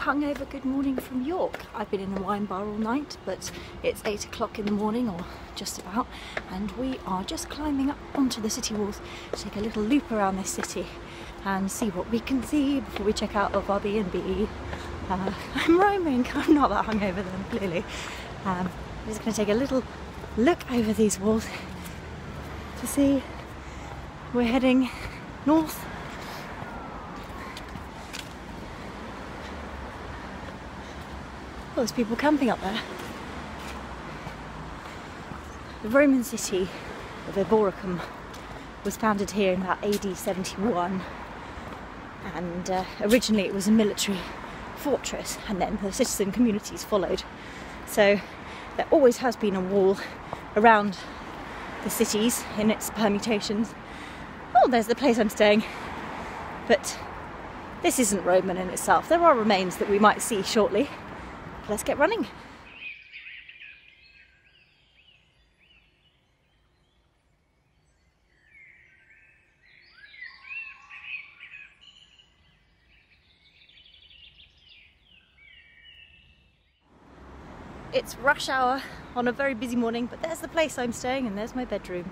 hungover good morning from York. I've been in a wine bar all night, but it's 8 o'clock in the morning, or just about, and we are just climbing up onto the city walls to take a little loop around this city and see what we can see before we check out of our B&B. I'm roaming. I'm not that hungover then, clearly. I'm just going to take a little look over these walls to see. We're heading north. Oh, there's people camping up there. The Roman city of Eboracum was founded here in about AD 71, and originally it was a military fortress, and then the citizen communities followed. So there always has been a wall around the cities in its permutations. Oh, there's the place I'm staying. But this isn't Roman in itself. There are remains that we might see shortly. Let's get running. It's rush hour on a very busy morning, but there's the place I'm staying and there's my bedroom.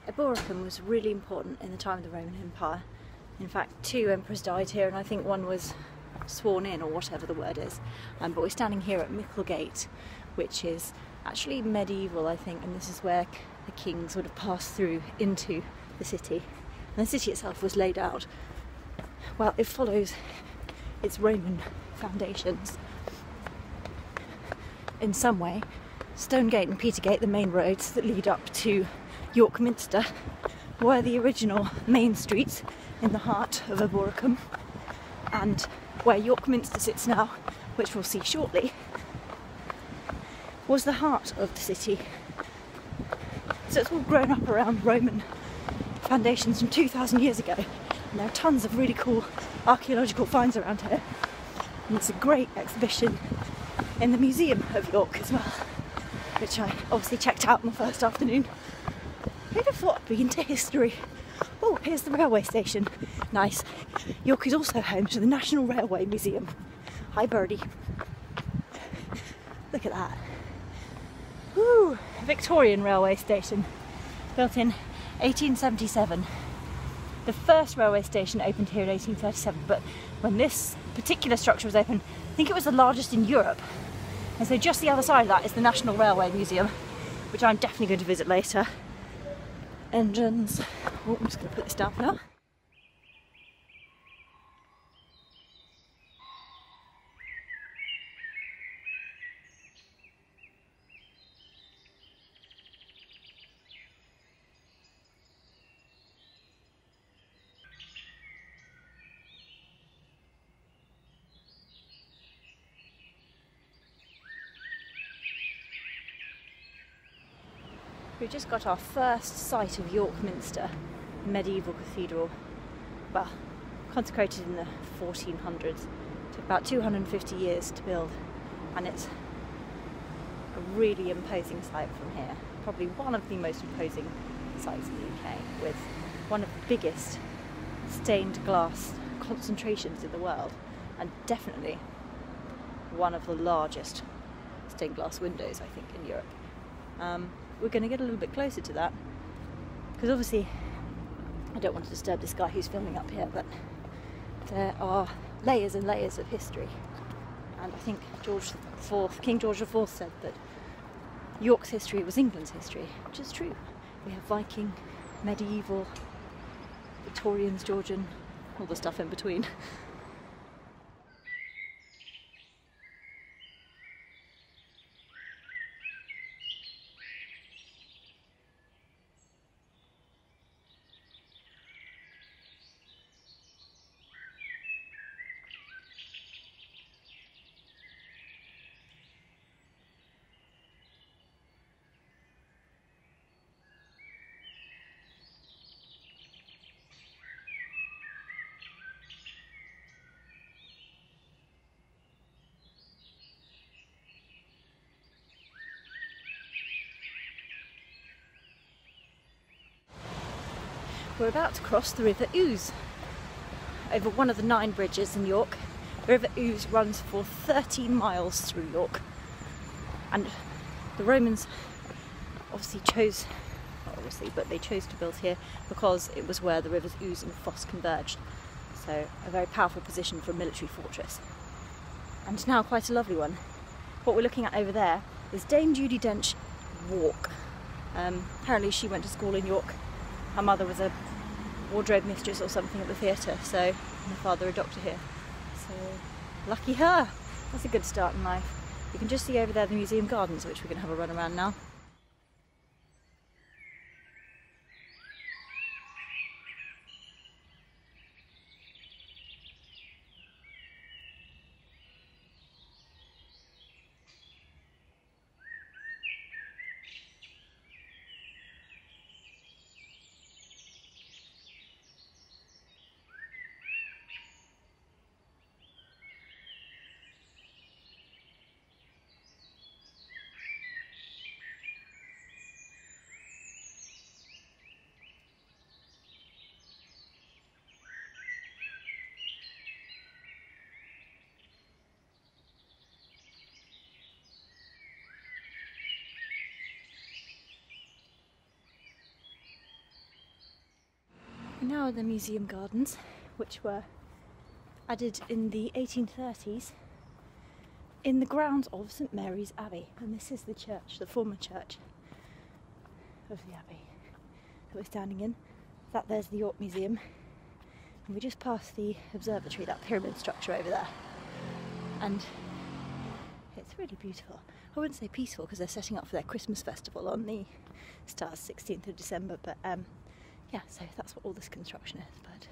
Eboracum was really important in the time of the Roman Empire. In fact, 2 emperors died here, and I think one was sworn in, or whatever the word is. But we're standing here at Micklegate, which is actually medieval, I think, and this is where the kings would have passed through into the city. And the city itself was laid out, well, it follows its Roman foundations in some way. Stonegate and Petergate, the main roads that lead up to York Minster, were the original main streets in the heart of Eboracum, and where York Minster sits now, which we'll see shortly, was the heart of the city. So it's all grown up around Roman foundations from 2,000 years ago, and there are tons of really cool archaeological finds around here, and it's a great exhibition in the Museum of York as well, which I obviously checked out on the first afternoon. Who'd have thought I'd be into history? Oh, here's the railway station. Nice. York is also home to the National Railway Museum. Hi, birdie. Look at that. Woo! Victorian railway station. Built in 1877. The first railway station opened here in 1837, but when this particular structure was opened, I think it was the largest in Europe. And so just the other side of that is the National Railway Museum, which I'm definitely going to visit later. Engines. Oh, I'm just going to put this down for now. We've just got our first sight of York Minster, medieval cathedral, well, consecrated in the 1400s. Took about 250 years to build, and it's a really imposing sight from here. Probably one of the most imposing sites in the UK, with one of the biggest stained glass concentrations in the world, and definitely one of the largest stained glass windows, I think, in Europe. we're going to get a little bit closer to that, because obviously I don't want to disturb this guy who's filming up here, but there are layers and layers of history. And I think King George IV said that York's history was England's history, which is true. We have Viking, medieval, Victorians, Georgian, all the stuff in between. We're about to cross the River Ouse over one of the 9 bridges in York. The River Ouse runs for 13 miles through York, and the Romans obviously chose, not obviously, but they chose to build here because it was where the rivers Ouse and Foss converged. So a very powerful position for a military fortress, and now quite a lovely one. What we're looking at over there is Dame Judi Dench Walk. Apparently she went to school in York. Her mother was a wardrobe mistress or something at the theatre, so my father a doctor here. So lucky her. That's a good start in life. You can just see over there the museum gardens, which we're going to have a run around now. We're now in the museum gardens, which were added in the 1830s in the grounds of St Mary's Abbey. And this is the church, the former church of the Abbey that we're standing in. That there's the York Museum, and we just passed the observatory, that pyramid structure over there, and it's really beautiful. I wouldn't say peaceful because they're setting up for their Christmas festival on the 16th of December, but yeah, so that's what all this construction is. But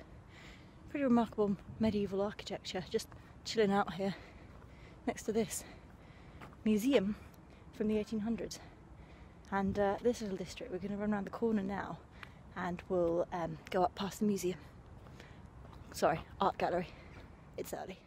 pretty remarkable medieval architecture, just chilling out here next to this museum from the 1800s. And this little district, we're going to run around the corner now, and we'll go up past the museum. Sorry, art gallery. It's early.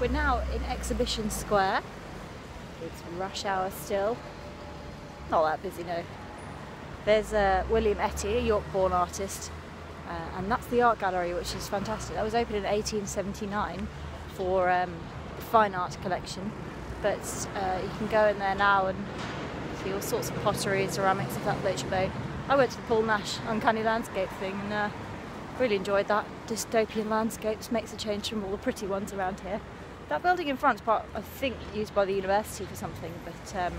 We're now in Exhibition Square. It's rush hour still. Not that busy, no. There's William Etty, a York-born artist, and that's the art gallery, which is fantastic. That was opened in 1879 for the fine art collection, but you can go in there now and see all sorts of pottery and ceramics if that floats your boat. I went to the Paul Nash Uncanny Landscape thing and really enjoyed that. Dystopian landscapes, makes a change from all the pretty ones around here. That building in front's part, I think, used by the university for something, but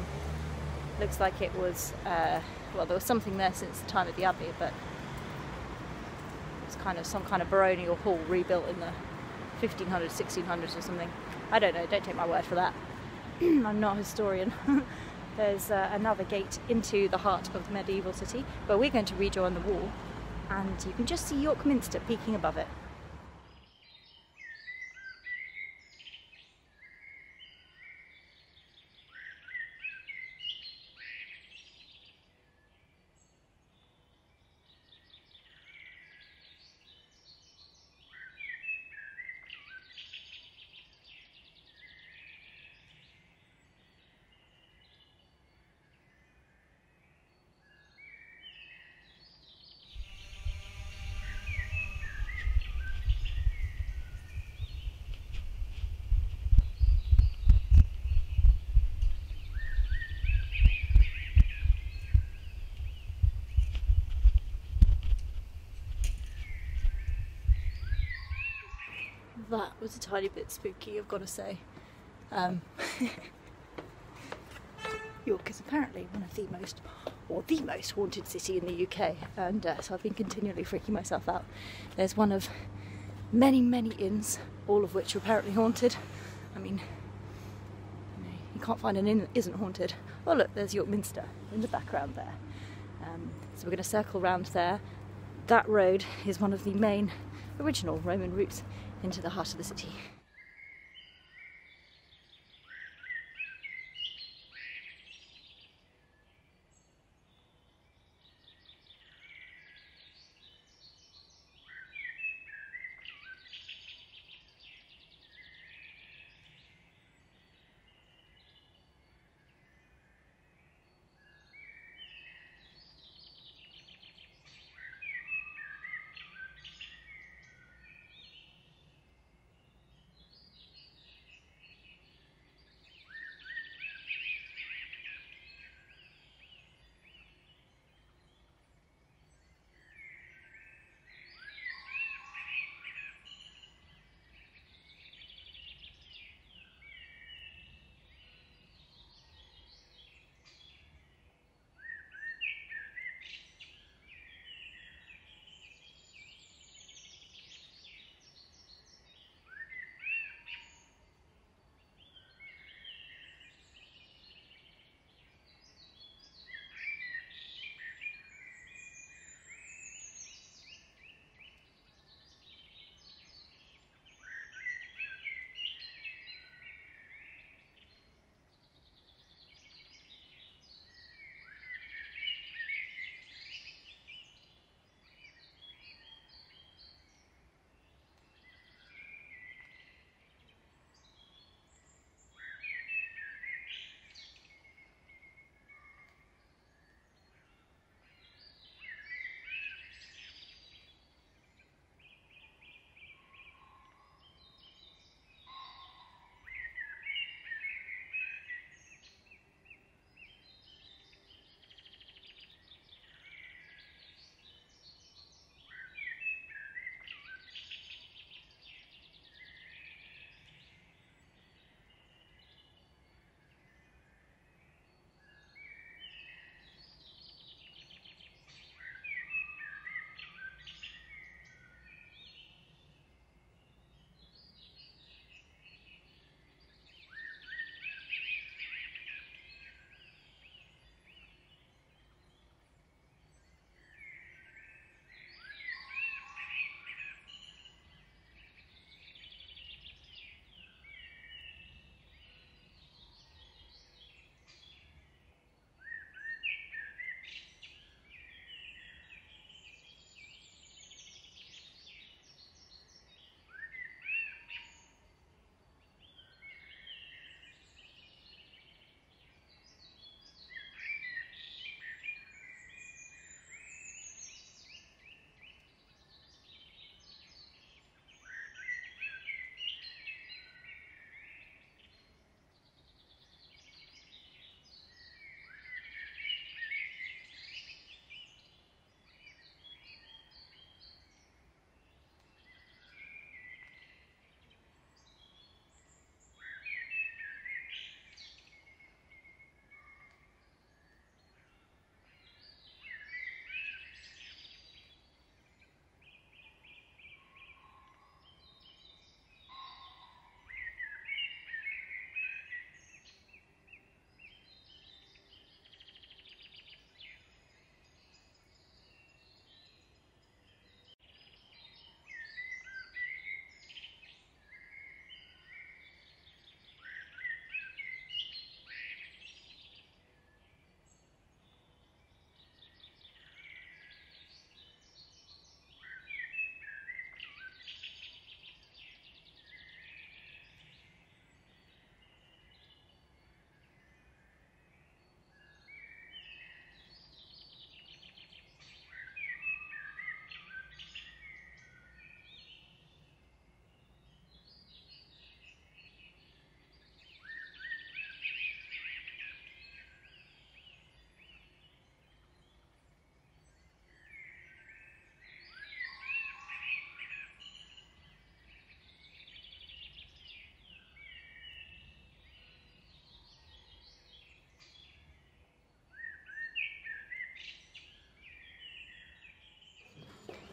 Looks like it was, well, there was something there since the time of the Abbey, but it's kind of some kind of baronial hall rebuilt in the 1500s, 1600s or something. I don't know, don't take my word for that. I'm not a historian. There's another gate into the heart of the medieval city, but we're going to rejoin the wall, and you can just see York Minster peeking above it. That was a tiny bit spooky, I've got to say. York is apparently one of the most haunted city in the UK, and so I've been continually freaking myself out. There's one of many, many inns, all of which are apparently haunted. I mean, you can't find an inn that isn't haunted. Oh look, there's York Minster in the background there. So we're going to circle round there. That road is one of the main original Roman routes into the heart of the city.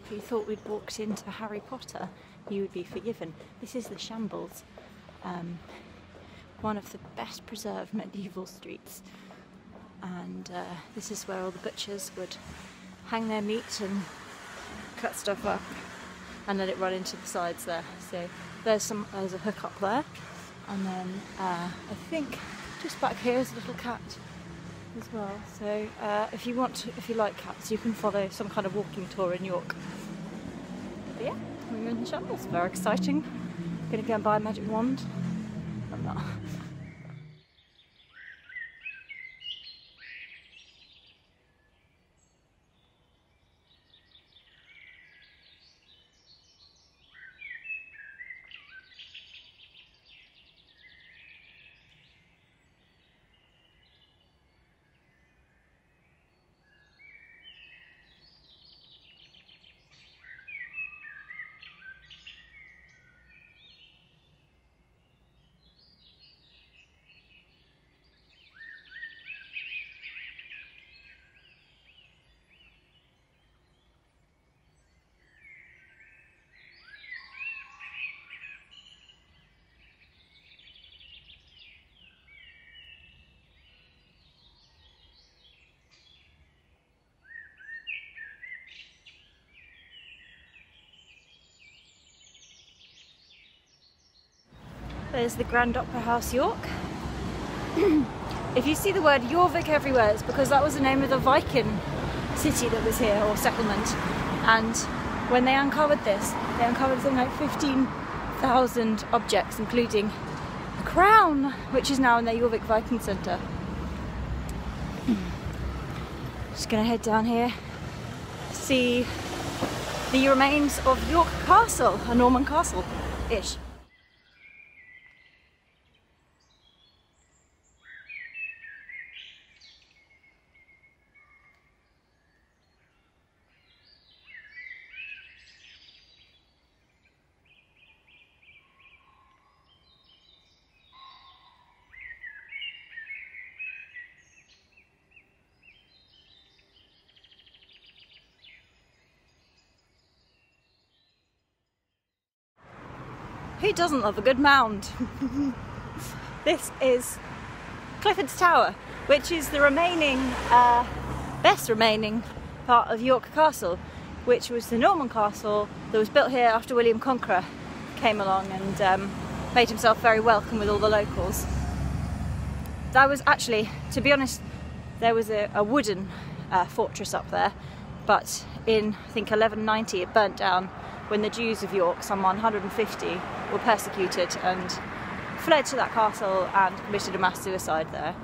If you thought we'd walked into Harry Potter, you would be forgiven. This is the Shambles, one of the best preserved medieval streets, and this is where all the butchers would hang their meat and cut stuff up and let it run into the sides there. So there's a hook up there, and then I think just back here is a little cat as well. So if you like cats, you can follow some kind of walking tour in York. But yeah, we're in the Shambles. Very exciting. Gonna go and buy a magic wand. I'm not. There's the Grand Opera House, York. If you see the word Jorvik everywhere, it's because that was the name of the Viking city that was here, or settlement. And when they uncovered this, they uncovered something like 15,000 objects, including a crown, which is now in the Jorvik Viking Centre. Just gonna head down here, see the remains of York Castle, a Norman castle-ish. Who doesn't love a good mound? This is Clifford's Tower, which is the remaining, best remaining part of York Castle, which was the Norman castle that was built here after William Conqueror came along and made himself very welcome with all the locals. That was actually, to be honest, there was a wooden fortress up there, but in, I think, 1190 it burnt down when the Jews of York, some 150, were persecuted and fled to that castle and committed a mass suicide there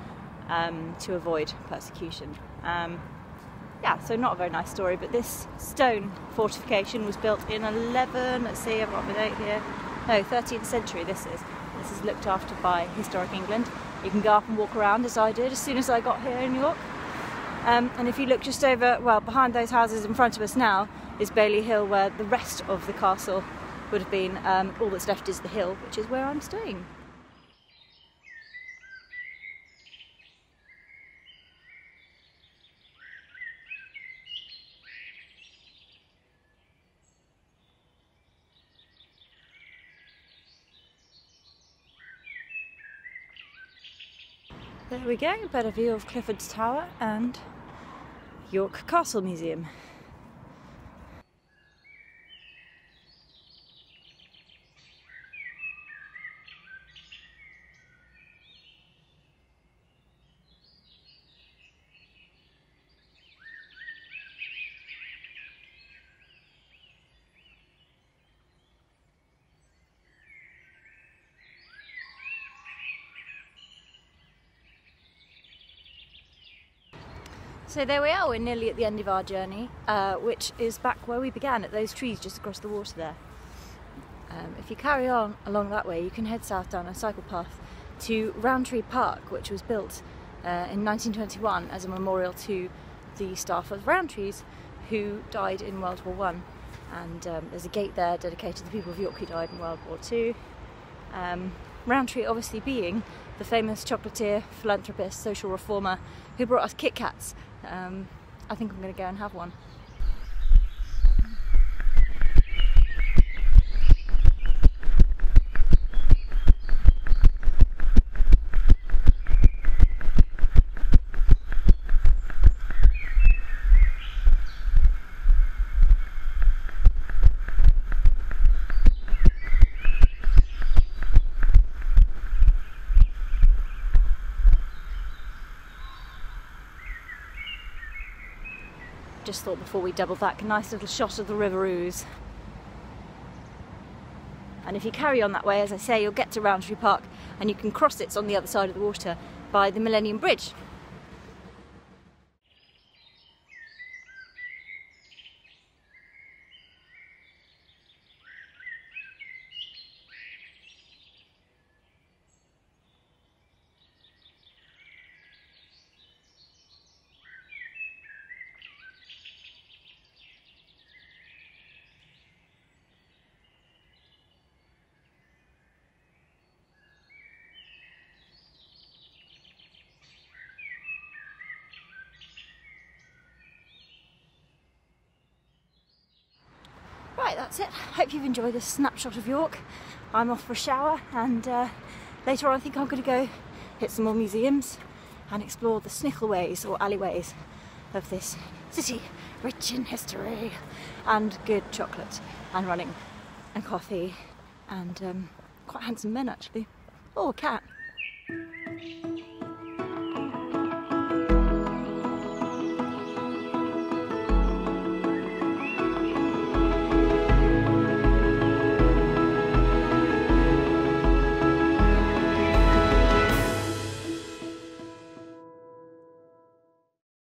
to avoid persecution. Yeah, so not a very nice story, but this stone fortification was built in 13th century this is. This is looked after by Historic England. You can go up and walk around as I did as soon as I got here in York. And if you look just over, well, behind those houses in front of us now is Bailey Hill, where the rest of the castle would have been. All that's left is the hill, which is where I'm staying. There we go, a better view of Clifford's Tower and York Castle Museum. So there we are, we're nearly at the end of our journey, which is back where we began, at those trees just across the water there. If you carry on along that way, you can head south down a cycle path to Rowntree Park, which was built in 1921 as a memorial to the staff of Rowntrees who died in World War I. And there's a gate there dedicated to the people of York who died in World War II. Rowntree obviously being the famous chocolatier, philanthropist, social reformer who brought us Kit Kats. I think I'm going to go and have one. just thought before we double back, a nice little shot of the River Ouse. And if you carry on that way, as I say, you'll get to Rowntree Park, and you can cross it on the other side of the water by the Millennium Bridge. Right, that's it. Hope you've enjoyed this snapshot of York. I'm off for a shower, and later on I think I'm going to go hit some more museums and explore the snickleways or alleyways of this city, rich in history and good chocolate and running and coffee and quite handsome men actually. Oh, a cat.